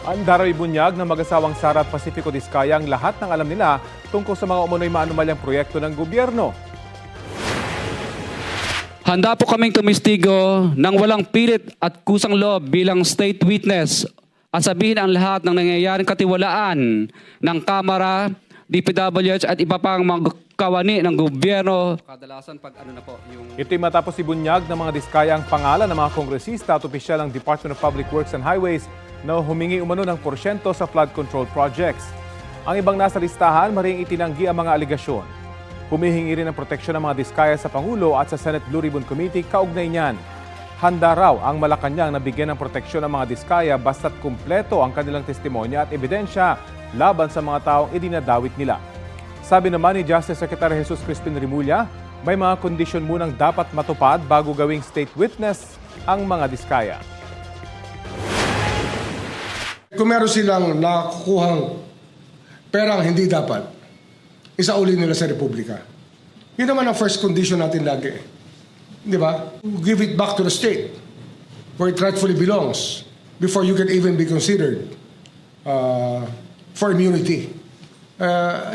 Handa raw ibunyag ng mag-asawang Sara at Pacifico Diskaya ang lahat ng alam nila tungkol sa mga umunoy maanumalyang proyekto ng gobyerno. Handa po kaming tumistigo ng walang pilit at kusang loob bilang state witness at sabihin ang lahat ng nangyayaring katiwalaan ng Kamara, DPWH at iba pang mga kawani ng gobyerno. Kadalasan pag ano na po yung... Ito'y matapos ibunyag ng mga Diskaya ang pangalan ng mga kongresista at opisyal ng Department of Public Works and Highways na humingi umano ng porsyento sa flood control projects. Ang ibang nasa listahan, maring itinanggi ang mga aligasyon. Humihingi rin ng proteksyon ng mga Diskaya sa Pangulo at sa Senate Blue Ribbon Committee kaugnay niyan. Handa raw ang Malacanang na bigyan ng proteksyon ng mga Diskaya basta't kumpleto ang kanilang testimonya at ebidensya laban sa mga taong idinadawit nila. Sabi naman ni Justice Secretary Jesus Crispin Remulla, may mga kondisyon munang dapat matupad bago gawing state witness ang mga Diskaya. Kung meron silang nakukuhang perang hindi dapat, isauli nila sa Republika. Yun naman ang first condition natin lagi. Di ba? Give it back to the state where it rightfully belongs before you can even be considered for immunity.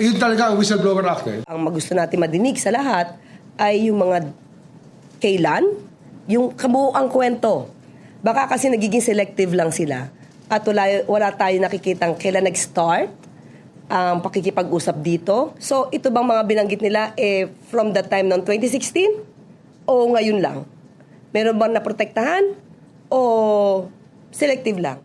Yun talaga ang Whistleblower Act. Ang gusto natin madinig sa lahat ay yung mga kailan, yung kabuuang kwento. Baka kasi nagiging selective lang sila at wala tayo nakikitang kailan nag-start ang pakikipag-usap dito. So ito bang mga binanggit nila from the time ng 2016 o ngayon lang? Meron bang naprotektahan o selective lang?